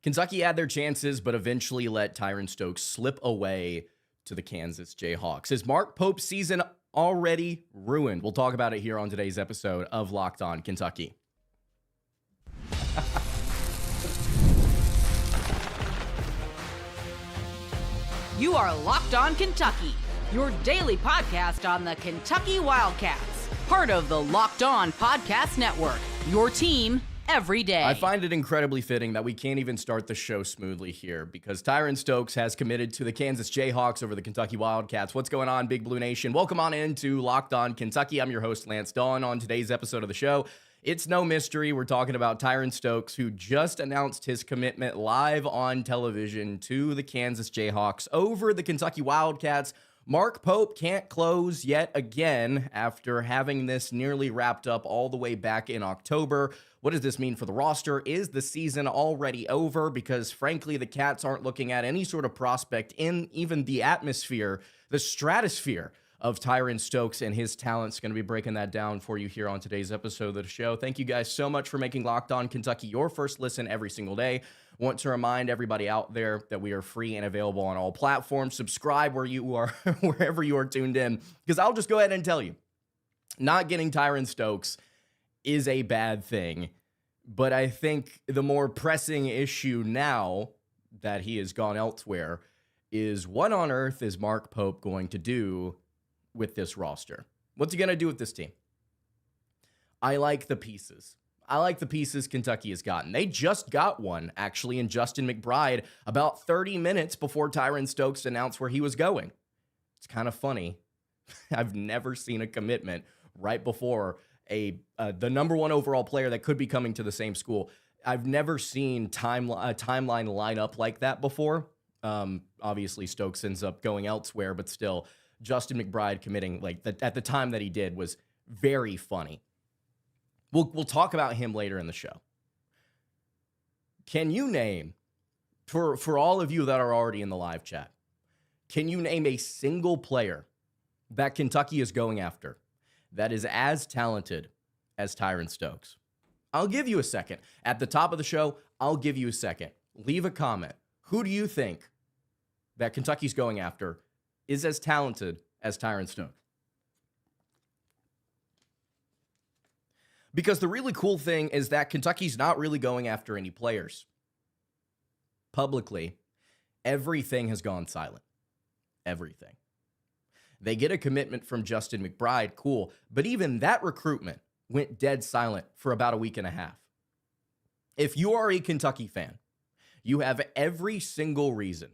Kentucky had their chances, but eventually let Tyran Stokes slip away to the Kansas Jayhawks. Is Mark Pope's season already ruined? We'll talk about it here on today's episode of Locked On Kentucky. You are Locked On Kentucky, your daily podcast on the Kentucky Wildcats, part of the Locked On Podcast Network, your team every day. I find it incredibly fitting that we can't even start the show smoothly here because Tyran Stokes has committed to the Kansas Jayhawks over the Kentucky Wildcats. What's going on, Big Blue Nation? Welcome on into Locked On Kentucky. I'm your host, Lance Dawe. On today's episode of the show, it's no mystery. We're talking about Tyran Stokes, who just announced his commitment live on television to the Kansas Jayhawks over the Kentucky Wildcats. Mark Pope can't close yet again after having this nearly wrapped up all the way back in October. What does this mean for the roster? Is the season already over? Because frankly, the Cats aren't looking at any sort of prospect in even the atmosphere, the stratosphere of Tyran Stokes and his talents. Going to be breaking that down for you here on today's episode of the show. Thank you guys so much for making Locked On Kentucky your first listen every single day. Want to remind everybody out there that we are free and available on all platforms. Subscribe where you are, wherever you are tuned in, because I'll just go ahead and tell you, not getting Tyran Stokes is a bad thing, but I think the more pressing issue now that he has gone elsewhere is what on earth is Mark Pope going to do with this roster? What's he going to do with this team? I like the pieces. I like the pieces Kentucky has gotten. They just got one, actually, in Justin McBride about 30 minutes before Tyran Stokes announced where he was going. It's kind of funny. I've never seen a commitment right before the number one overall player that could be coming to the same school. I've never seen a timeline line up like that before. Obviously, Stokes ends up going elsewhere, but still, Justin McBride committing at the time that he did was very funny. We'll talk about him later in the show. Can you name, for all of you that are already in the live chat, can you name a single player that Kentucky is going after that is as talented as Tyran Stokes? I'll give you a second. At the top of the show, I'll give you a second. Leave a comment. Who do you think that Kentucky's going after is as talented as Tyran Stokes? Because the really cool thing is that Kentucky's not really going after any players. Publicly, everything has gone silent. Everything. They get a commitment from Justin McBride, cool, but even that recruitment went dead silent for about a week and a half. If you are a Kentucky fan, you have every single reason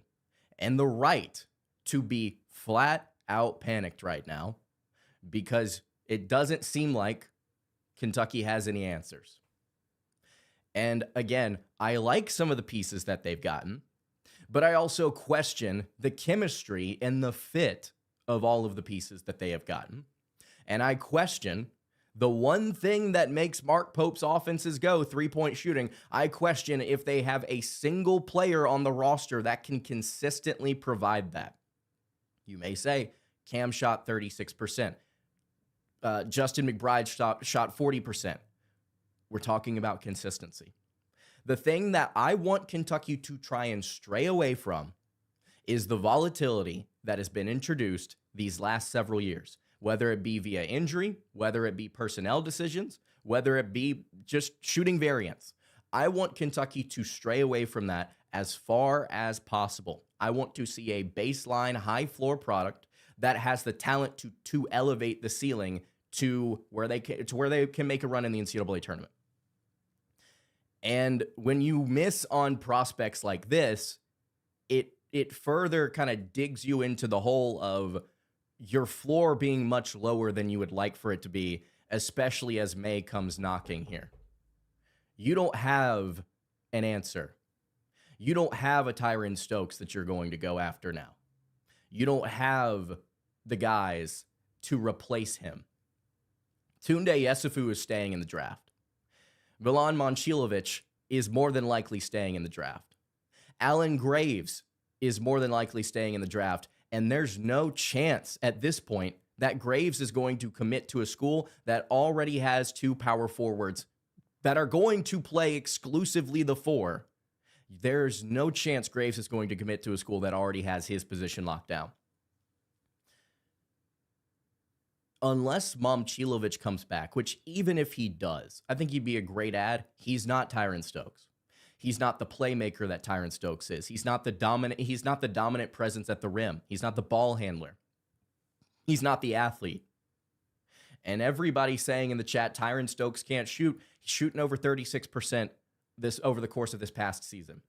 and the right to be flat out panicked right now because it doesn't seem like Kentucky has any answers. And again, I like some of the pieces that they've gotten, but I also question the chemistry and the fit of all of the pieces that they have gotten. And I question the one thing that makes Mark Pope's offenses go, three-point shooting. I question if they have a single player on the roster that can consistently provide that. You may say, Cam shot 36%. Justin McBride shot 40%. We're talking about consistency. The thing that I want Kentucky to try and stray away from is the volatility that has been introduced these last several years, whether it be via injury, whether it be personnel decisions, whether it be just shooting variance. I want Kentucky to stray away from that as far as possible. I want to see a baseline high floor product that has the talent to elevate the ceiling to where they can make a run in the NCAA tournament. And when you miss on prospects like this, it further kind of digs you into the hole of your floor being much lower than you would like for it to be, especially as May comes knocking here. You don't have an answer. You don't have a Tyran Stokes that you're going to go after now. You don't have the guys to replace him. Tunde Yesufu is staying in the draft. Milan Momcilovic is more than likely staying in the draft. Alan Graves is more than likely staying in the draft, and there's no chance at this point that Graves is going to commit to a school that already has two power forwards that are going to play exclusively the four There's no chance Graves is going to commit to a school that already has his position locked down. Unless Momcilovic comes back, which even if he does, I think he'd be a great add. He's not Tyran Stokes. He's not the playmaker that Tyron Stokes is. He's not the dominant presence at the rim. He's not the ball handler. He's not the athlete. And everybody saying in the chat, Tyron Stokes can't shoot. He's shooting over 36% over the course of this past season.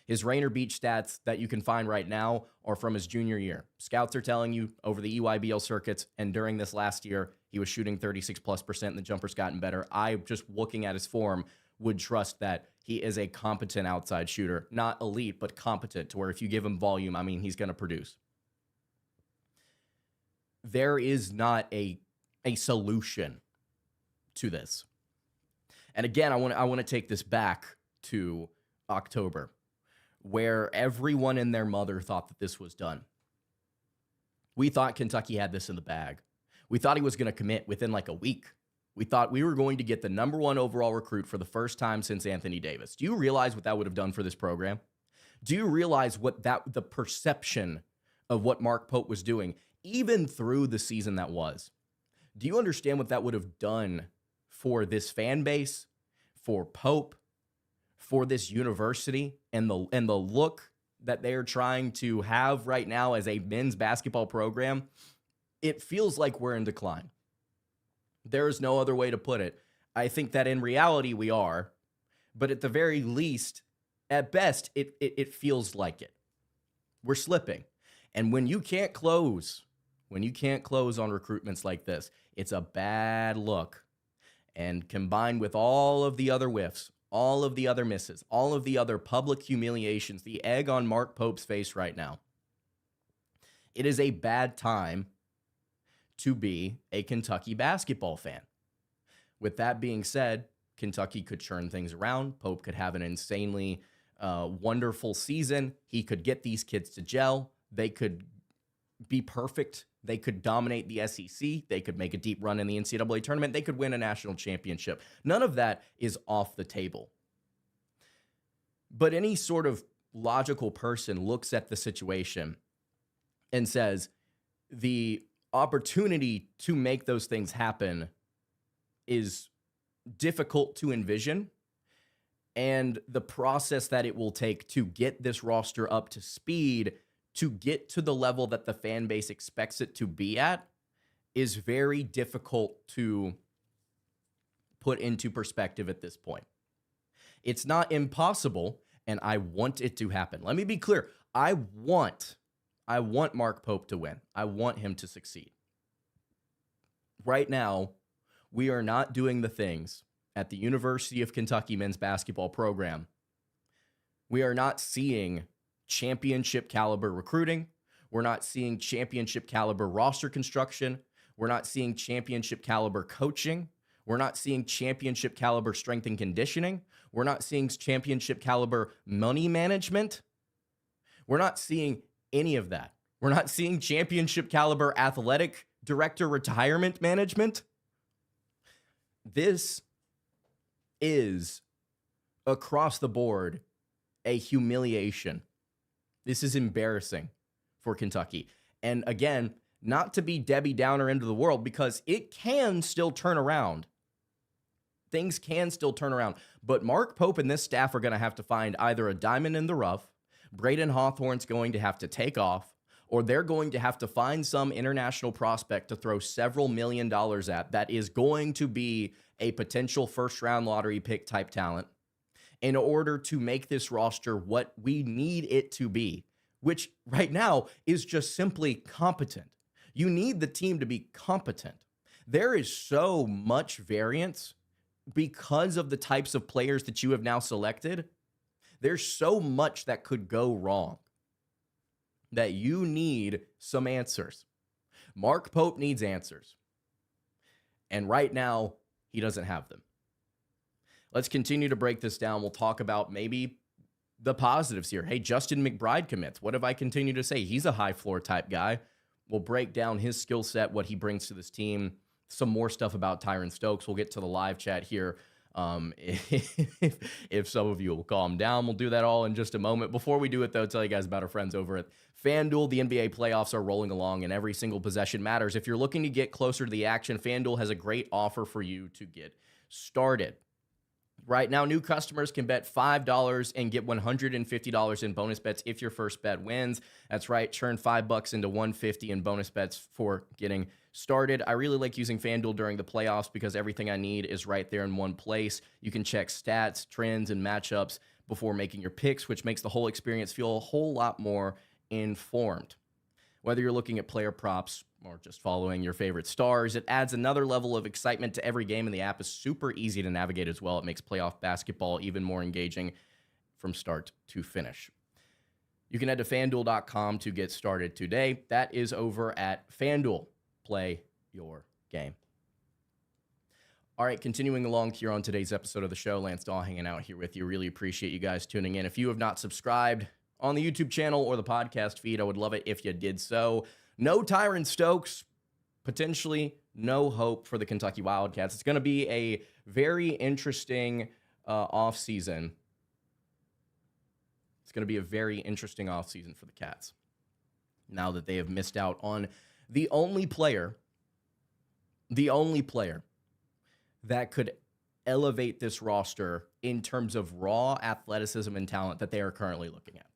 His Rainier Beach stats that you can find right now are from his junior year. Scouts are telling you over the EYBL circuits and during this last year, he was shooting 36+% and the jumper's gotten better. I, just looking at his form, would trust that he is a competent outside shooter. Not elite, but competent, to where if you give him volume, I mean, he's going to produce. There is not a solution to this. And again, I want to take this back to October, where everyone and their mother thought that this was done. We thought Kentucky had this in the bag. We thought he was going to commit within like a week. We thought we were going to get the #1 overall recruit for the first time since Anthony Davis. Do you realize what that would have done for this program? Do you realize what the perception of what Mark Pope was doing, even through the season that was? Do you understand what that would have done for this fan base, for Pope, for this university, and the look that they're trying to have right now as a men's basketball program? It feels like we're in decline. There is no other way to put it. I think that in reality we are, but at the very least, at best, it feels like it. We're slipping. And when you can't close on recruitments like this, it's a bad look. And combined with all of the other whiffs, all of the other misses, all of the other public humiliations, the egg on Mark Pope's face right now, it is a bad time to be a Kentucky basketball fan. With that being said, Kentucky could churn things around. Pope could have an insanely wonderful season. He could get these kids to gel. They could be perfect. They could dominate the SEC. They could make a deep run in the NCAA tournament. They could win a national championship. None of that is off the table. But any sort of logical person looks at the situation and says, the opportunity to make those things happen is difficult to envision, and the process that it will take to get this roster up to speed, to get to the level that the fan base expects it to be at, is very difficult to put into perspective at this point. It's not impossible, and I want it to happen. Let me be clear. I want Mark Pope to win. I want him to succeed. Right now, we are not doing the things at the University of Kentucky men's basketball program. We are not seeing championship caliber recruiting. We're not seeing championship caliber roster construction. We're not seeing championship caliber coaching. We're not seeing championship caliber strength and conditioning. We're not seeing championship caliber money management. We're not seeing any of that. We're not seeing championship caliber athletic director retirement management. This is across the board a humiliation. This is embarrassing for Kentucky. And again, not to be Debbie Downer into the world, because it can still turn around. Things can still turn around. But Mark Pope and this staff are going to have to find either a diamond in the rough, Braden Hawthorne's going to have to take off, or they're going to have to find some international prospect to throw several $1 million at that is going to be a potential first-round lottery pick type talent in order to make this roster what we need it to be, which right now is just simply competent. You need the team to be competent. There is so much variance because of the types of players that you have now selected. There's so much that could go wrong that you need some answers. Mark Pope needs answers. And right now, he doesn't have them. Let's continue to break this down. We'll talk about maybe the positives here. Hey, Justin McBride commits. What if I continue to say he's a high floor type guy? We'll break down his skill set, what he brings to this team, some more stuff about Tyran Stokes. We'll get to the live chat here If some of you will calm down, we'll do that all in just a moment. Before we do it, though, tell you guys about our friends over at FanDuel. The NBA playoffs are rolling along, and every single possession matters. If you're looking to get closer to the action, FanDuel has a great offer for you to get started. Right now, new customers can bet $5 and get $150 in bonus bets if your first bet wins. That's right, turn $5 into $150 in bonus bets for getting started. I really like using FanDuel during the playoffs because everything I need is right there in one place. You can check stats, trends, and matchups before making your picks, which makes the whole experience feel a whole lot more informed. Whether you're looking at player props or just following your favorite stars, it adds another level of excitement to every game, and the app is super easy to navigate as well. It makes playoff basketball even more engaging from start to finish. You can head to FanDuel.com to get started today. That is over at FanDuel. Play your game. All right, continuing along here on today's episode of the show, Lance Dawe hanging out here with you. Really appreciate you guys tuning in. If you have not subscribed on the YouTube channel or the podcast feed, I would love it if you did so. No Tyran Stokes, potentially no hope for the Kentucky Wildcats. It's going to be a very interesting offseason. It's going to be a very interesting offseason for the Cats now that they have missed out on the only player that could elevate this roster in terms of raw athleticism and talent that they are currently looking at.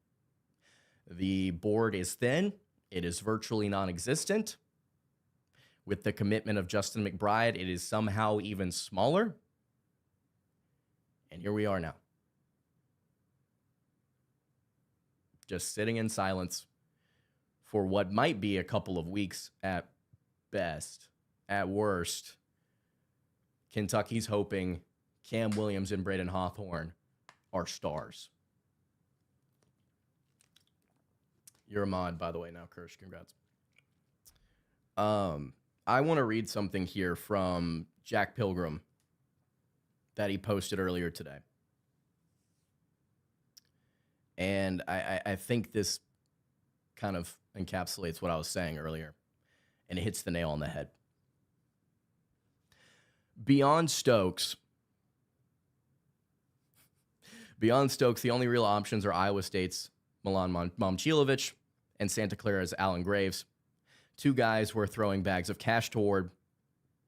The board is thin. It is virtually non-existent. With the commitment of Justin McBride, it is somehow even smaller. And here we are now. Just sitting in silence for what might be a couple of weeks at best. At worst, Kentucky's hoping Cam Williams and Braden Hawthorne are stars. You're a mod, by the way, now, Kirsch. Congrats. I want to read something here from Jack Pilgrim that he posted earlier today. And I think this kind of encapsulates what I was saying earlier, and it hits the nail on the head. Beyond Stokes, the only real options are Iowa State's Milan Momcilovic and Santa Clara's Alan Graves. Two guys we're throwing bags of cash toward,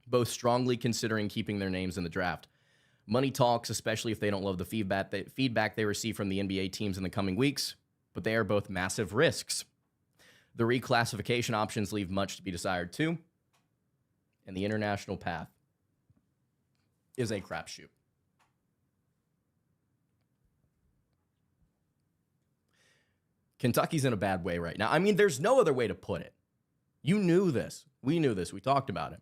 both strongly considering keeping their names in the draft. Money talks, especially if they don't love the feedback they receive from the NBA teams in the coming weeks, but they are both massive risks. The reclassification options leave much to be desired too, and the international path is a crapshoot. Kentucky's in a bad way right now. I mean, there's no other way to put it. You knew this. We knew this. We talked about it.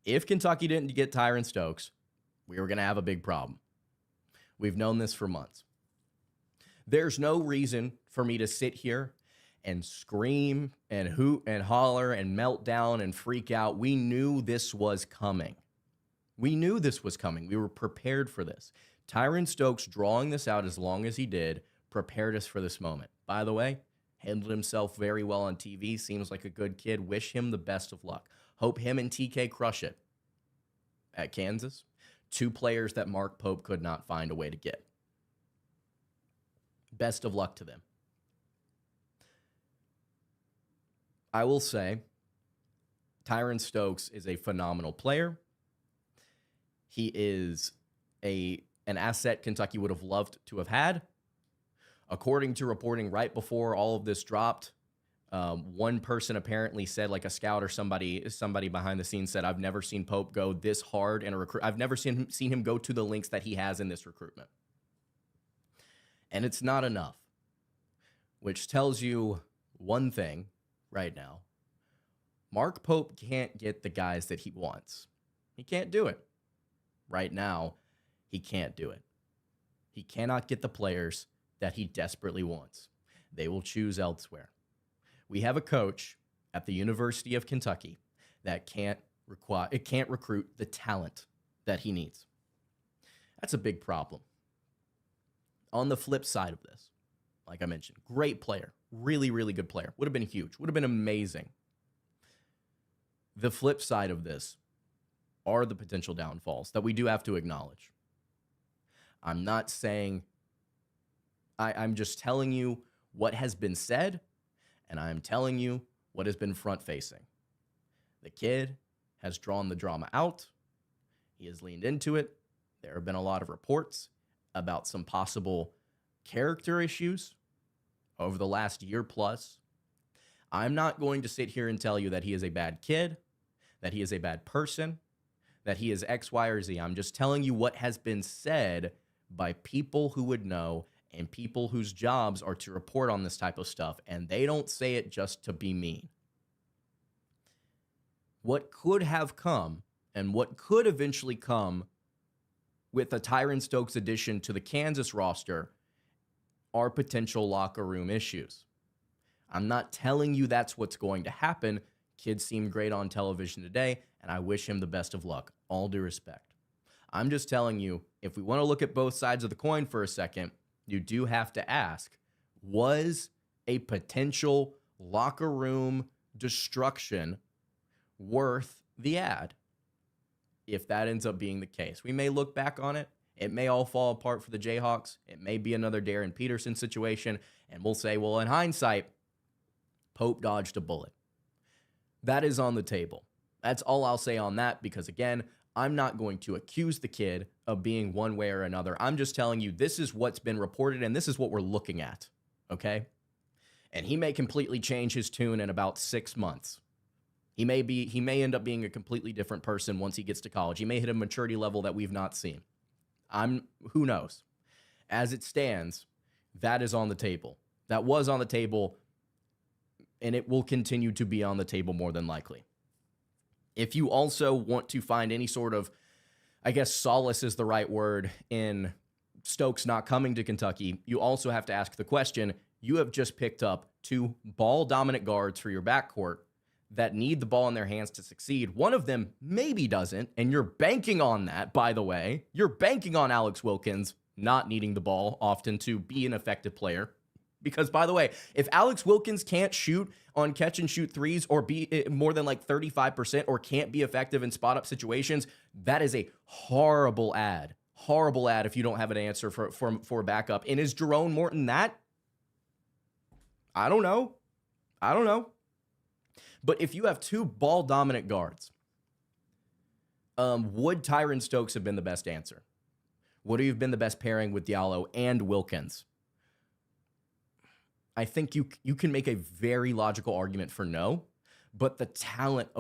If Kentucky didn't get Tyran Stokes, we were going to have a big problem. We've known this for months. There's no reason for me to sit here and scream and hoot and holler and melt down and freak out. We knew this was coming. We were prepared for this. Tyran Stokes drawing this out as long as he did prepared us for this moment. By the way, handled himself very well on TV. Seems like a good kid. Wish him the best of luck. Hope him and TK crush it at Kansas. Two players that Mark Pope could not find a way to get. Best of luck to them. I will say, Tyran Stokes is a phenomenal player. He is an asset Kentucky would have loved to have had. According to reporting right before all of this dropped, one person apparently said, like a scout or somebody behind the scenes said, I've never seen Pope go this hard in a recruit. I've never seen him go to the lengths that he has in this recruitment. And it's not enough, which tells you one thing right now. Mark Pope can't get the guys that he wants. He can't do it. Right now, he can't do it. He cannot get the players that he desperately wants. They will choose elsewhere. We have a coach at the University of Kentucky that can't recruit the talent that he needs. That's a big problem. On the flip side of this, like I mentioned, great player, really, really good player. Would have been huge, would have been amazing. The flip side of this are the potential downfalls that we do have to acknowledge. I'm not saying, I'm just telling you what has been said, and I'm telling you what has been front facing. The kid has drawn the drama out. He has leaned into it. There have been a lot of reports about some possible character issues over the last year plus. I'm not going to sit here and tell you that he is a bad kid, that he is a bad person, that he is X, Y, or Z. I'm just telling you what has been said by people who would know and people whose jobs are to report on this type of stuff, and they don't say it just to be mean. What could have come and what could eventually come with a Tyran Stokes addition to the Kansas roster are potential locker room issues. I'm not telling you that's what's going to happen. Kid seemed great on television today, and I wish him the best of luck. All due respect. I'm just telling you, if we want to look at both sides of the coin for a second, you do have to ask, was a potential locker room destruction worth the ad? If that ends up being the case, we may look back on it. It may all fall apart for the Jayhawks. It may be another Darren Peterson situation, and we'll say, well, in hindsight, Pope dodged a bullet. That is on the table. That's all I'll say on that because, again, I'm not going to accuse the kid of being one way or another. I'm just telling you this is what's been reported, and this is what we're looking at, okay? And he may completely change his tune in about 6 months. He may end up being a completely different person once he gets to college. He may hit a maturity level that we've not seen. Who knows? As it stands, that is on the table. That was on the table, and it will continue to be on the table more than likely. If you also want to find any sort of, I guess solace is the right word, in Stokes not coming to Kentucky, you also have to ask the question, you have just picked up 2 ball-dominant guards for your backcourt that need the ball in their hands to succeed. One of them maybe doesn't, and you're banking on that, by the way. You're banking on Alex Wilkins not needing the ball often to be an effective player. Because, by the way, if Alex Wilkins can't shoot on catch-and-shoot threes or be more than like 35% or can't be effective in spot-up situations, that is a horrible ad. Horrible ad if you don't have an answer for backup. And is Jerome Morton that? I don't know. But if you have 2 ball-dominant guards, would Tyron Stokes have been the best answer? Would he have been the best pairing with Dawe and Wilkins? I think you can make a very logical argument for no, but the talent,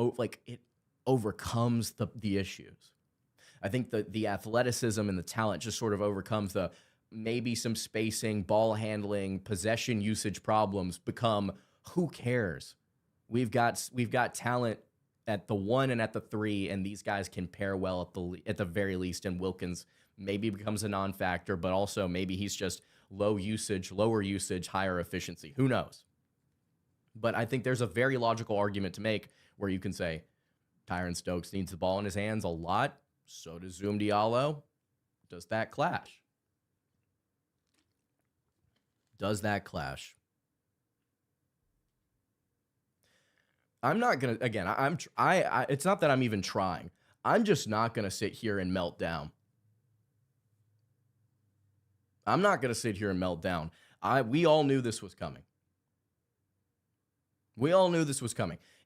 it overcomes the issues. I think the athleticism and the talent just sort of overcomes the maybe some spacing, ball handling, possession usage problems become, who cares? We've got talent at the 1 and at the 3, and these guys can pair well at the very least, and Wilkins maybe becomes a non-factor, but also maybe he's just lower usage, higher efficiency. Who knows? But I think there's a very logical argument to make where you can say Tyron Stokes needs the ball in his hands a lot. So does Zoom Diallo. Does that clash? I'm not going to, again, it's not that I'm even trying. I'm just not going to sit here and melt down. I'm not going to sit here and melt down. We all knew this was coming.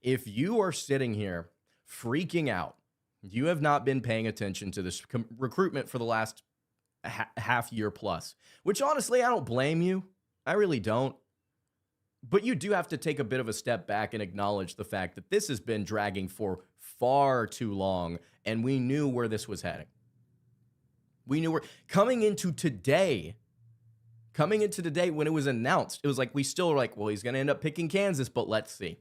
If you are sitting here freaking out, you have not been paying attention to this recruitment for the last half year plus, which honestly, I don't blame you. I really don't. But you do have to take a bit of a step back and acknowledge the fact that this has been dragging for far too long, and we knew where this was heading. We knew coming into today when it was announced, it was like we still were like, well, he's going to end up picking Kansas, but let's see.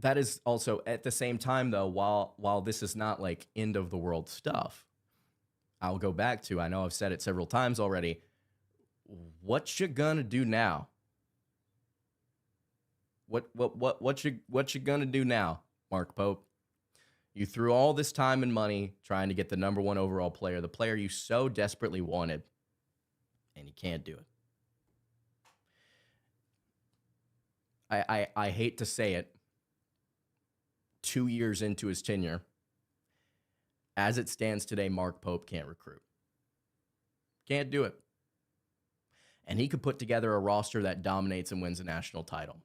That is also at the same time, though, while this is not like end of the world stuff, I'll go back to, I know I've said it several times already, what you gonna do now? What you gonna do now, Mark Pope? You threw all this time and money trying to get the number 1 overall player, the player you so desperately wanted, and you can't do it. I hate to say it, 2 years into his tenure, As it stands today, Mark Pope can't recruit. Can't do it. And he could put together a roster that dominates and wins a national title.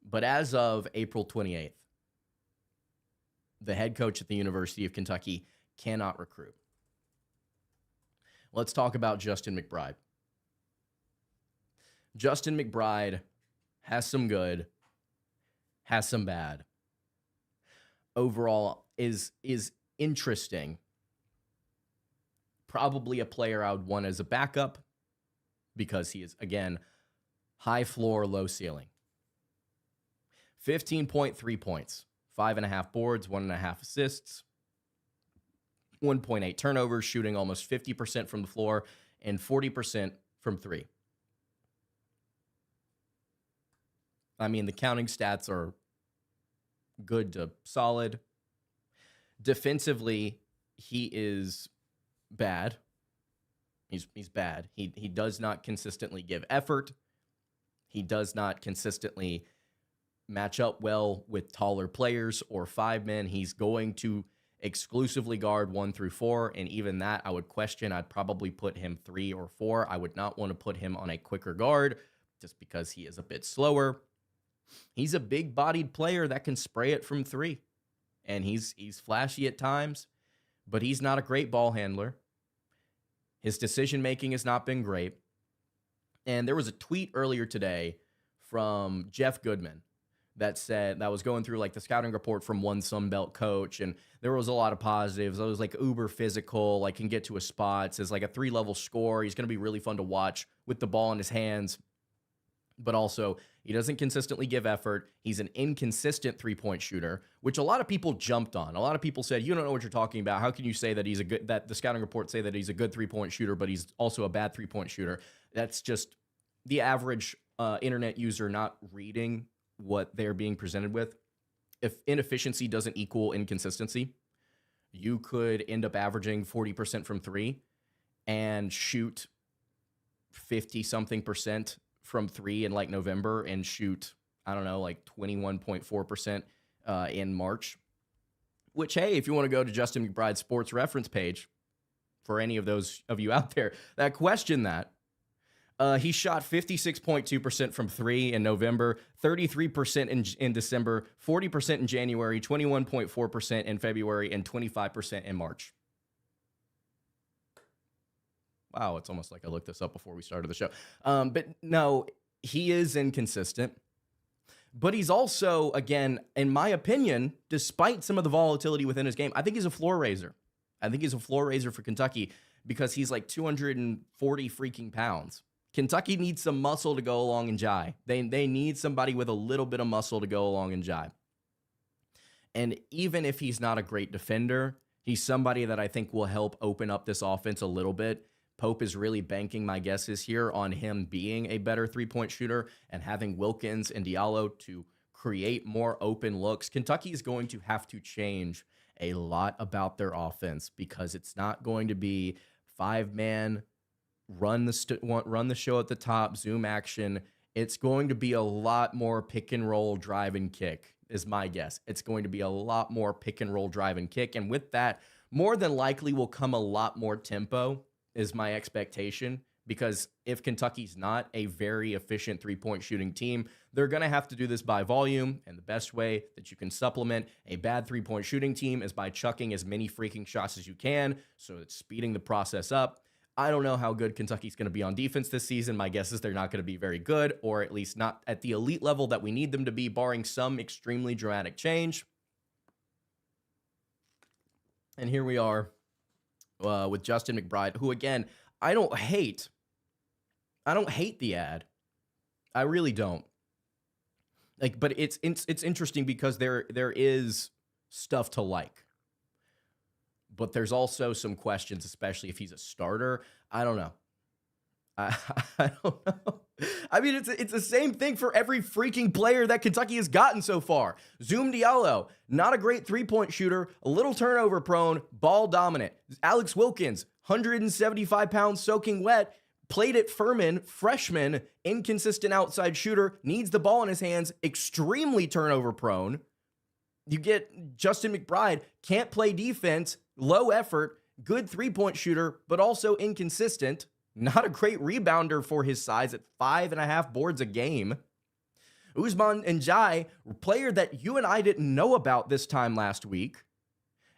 But as of April 28th, the head coach at the University of Kentucky cannot recruit. Let's talk about Justin McBride. Justin McBride has some good, has some bad. Overall is interesting. Probably a player I would want as a backup because he is, again, high floor, low ceiling. 15.3 points, 5.5 boards, 1.5 assists, 1.8 turnovers, shooting almost 50% from the floor and 40% from three. I mean, the counting stats are good to solid. Defensively, he is bad. He's bad. He does not consistently give effort. He does not consistently match up well with taller players or five men. He's going to exclusively guard 1 through 4, and even that I would question. I'd probably put him 3 or 4. I would not want to put him on a quicker guard just because he is a bit slower. He's a big-bodied player that can spray it from 3, and he's flashy at times, but he's not a great ball handler. His decision-making has not been great. And there was a tweet earlier today from Jeff Goodman that said, that was going through like the scouting report from one Sun Belt coach, and there was a lot of positives. It was like uber physical, like can get to his spots, is like a 3-level score. He's going to be really fun to watch with the ball in his hands, but also he doesn't consistently give effort. He's an inconsistent three-point shooter, which a lot of people jumped on. A lot of people said, you don't know what you're talking about. How can you say that he's a good, that the scouting reports say that he's a good three-point shooter, but he's also a bad three-point shooter? That's just the average internet user not reading what they're being presented with. If inefficiency doesn't equal inconsistency, you could end up averaging 40% from 3 and shoot 50-something% from 3 in like November and shoot, I don't know, like 21.4% in March. Which, hey, if you want to go to Justin McBride's sports reference page, for any of those of you out there that question that, he shot 56.2% from 3 in November, 33% in December, 40% in January, 21.4% in February, and 25% in March. Wow, it's almost like I looked this up before we started the show. But no, he is inconsistent. But he's also, again, in my opinion, despite some of the volatility within his game, I think he's a floor raiser. I think he's a floor raiser for Kentucky because he's like 240 freaking pounds. Kentucky needs some muscle to go along and jive. They need somebody with a little bit of muscle to go along and jive. And even if he's not a great defender, he's somebody that I think will help open up this offense a little bit. Pope is really banking my guesses here on him being a better three-point shooter and having Wilkins and Diallo to create more open looks. Kentucky is going to have to change a lot about their offense because it's not going to be 5-man, run the show at the top, zoom action. It's going to be a lot more pick and roll, drive and kick is my guess. It's going to be a lot more pick and roll, drive and kick. And with that, more than likely will come a lot more tempo is my expectation, because if Kentucky's not a very efficient three-point shooting team, they're going to have to do this by volume, and the best way that you can supplement a bad three-point shooting team is by chucking as many freaking shots as you can, so it's speeding the process up. I don't know how good Kentucky's going to be on defense this season. My guess is they're not going to be very good, or at least not at the elite level that we need them to be, barring some extremely dramatic change. And here we are with Justin McBride, who, again, I don't hate the ad. I really don't. Like, but it's interesting because there is stuff to like. But there's also some questions, especially if he's a starter. I don't know. I don't know. I mean, it's the same thing for every freaking player that Kentucky has gotten so far. Zoom Diallo, not a great three-point shooter, a little turnover prone, ball dominant. Alex Wilkins, 175 pounds soaking wet, played at Furman, freshman, inconsistent outside shooter, needs the ball in his hands, extremely turnover prone. You get Justin McBride, can't play defense, low effort, good three-point shooter, but also inconsistent. Not a great rebounder for his size at 5.5 boards a game. Ousmane Ndiaye, player that you and I didn't know about this time last week.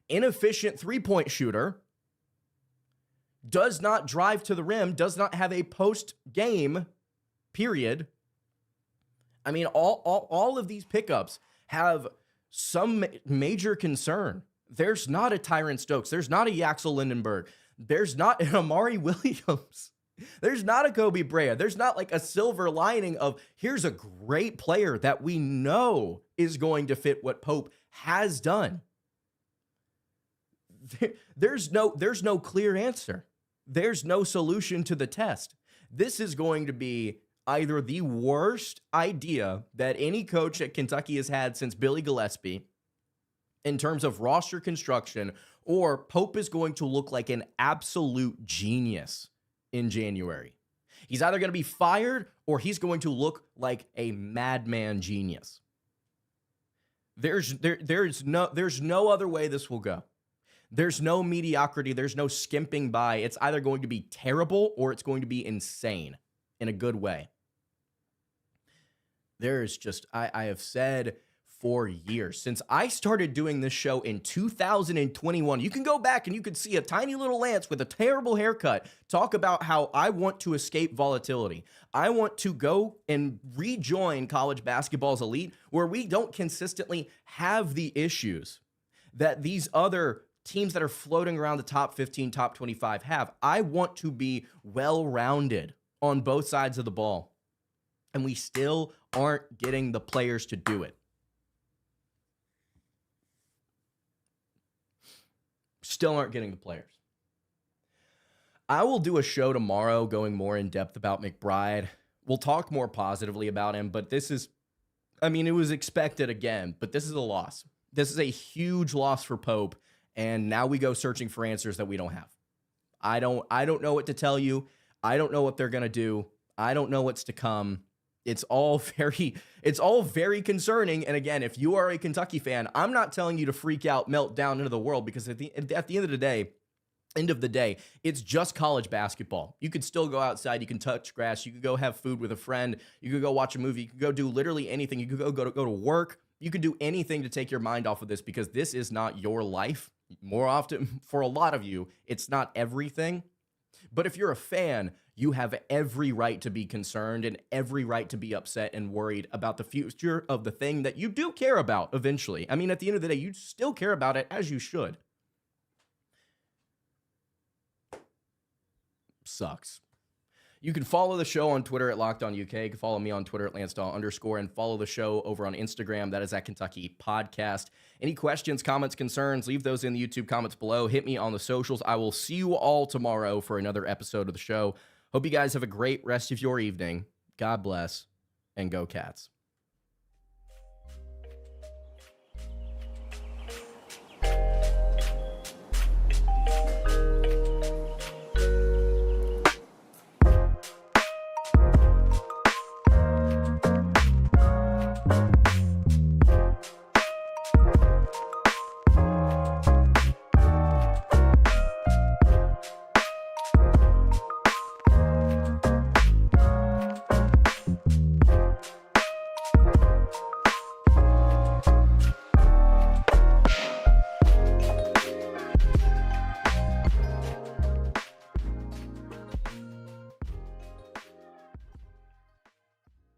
Inefficient three-point shooter. Does not drive to the rim. Does not have a post-game period. I mean, all of these pickups have some major concern. There's not a Tyran Stokes. There's not a Yaxel Lindenberg. There's not an Amari Williams. There's not a Kobe Brea. There's not like a silver lining of here's a great player that we know is going to fit what Pope has done. There's no clear answer. There's no solution to the test. This is going to be either the worst idea that any coach at Kentucky has had since Billy Gillispie in terms of roster construction, or Pope is going to look like an absolute genius in January. He's either going to be fired or he's going to look like a madman genius. There's no other way this will go. There's no mediocrity. There's no skimping by. It's either going to be terrible or it's going to be insane in a good way. There's just, I have said for years, since I started doing this show in 2021, you can go back and you can see a tiny little Lance with a terrible haircut talk about how I want to escape volatility. I want to go and rejoin college basketball's elite where we don't consistently have the issues that these other teams that are floating around the top 15, top 25 have. I want to be well-rounded on both sides of the ball. And we still aren't getting the players to do it. Still aren't getting the players. I will do a show tomorrow going more in depth about McBride. We'll talk more positively about him, but this is, I mean, it was expected again, but this is a loss. This is a huge loss for Pope, and now we go searching for answers that we don't have. I don't know what to tell you. I don't know what they're going to do. I don't know what's to come. It's all very concerning. And again, if you are a Kentucky fan, I'm not telling you to freak out, melt down into the world, because at the end of the day, it's just college basketball. You could still go outside. You can touch grass. You could go have food with a friend. You could go watch a movie. You could go do literally anything. You could go to work. You could do anything to take your mind off of this, because this is not your life. More often, for a lot of you, it's not everything. But if you're a fan, you have every right to be concerned and every right to be upset and worried about the future of the thing that you do care about eventually. I mean, at the end of the day, you still care about it, as you should. Sucks. You can follow the show on Twitter at LockedOnUK. You can follow me on Twitter at LanceDawe_, and follow the show over on Instagram. That is at Kentucky Podcast. Any questions, comments, concerns, leave those in the YouTube comments below. Hit me on the socials. I will see you all tomorrow for another episode of the show. Hope you guys have a great rest of your evening. God bless, and go Cats.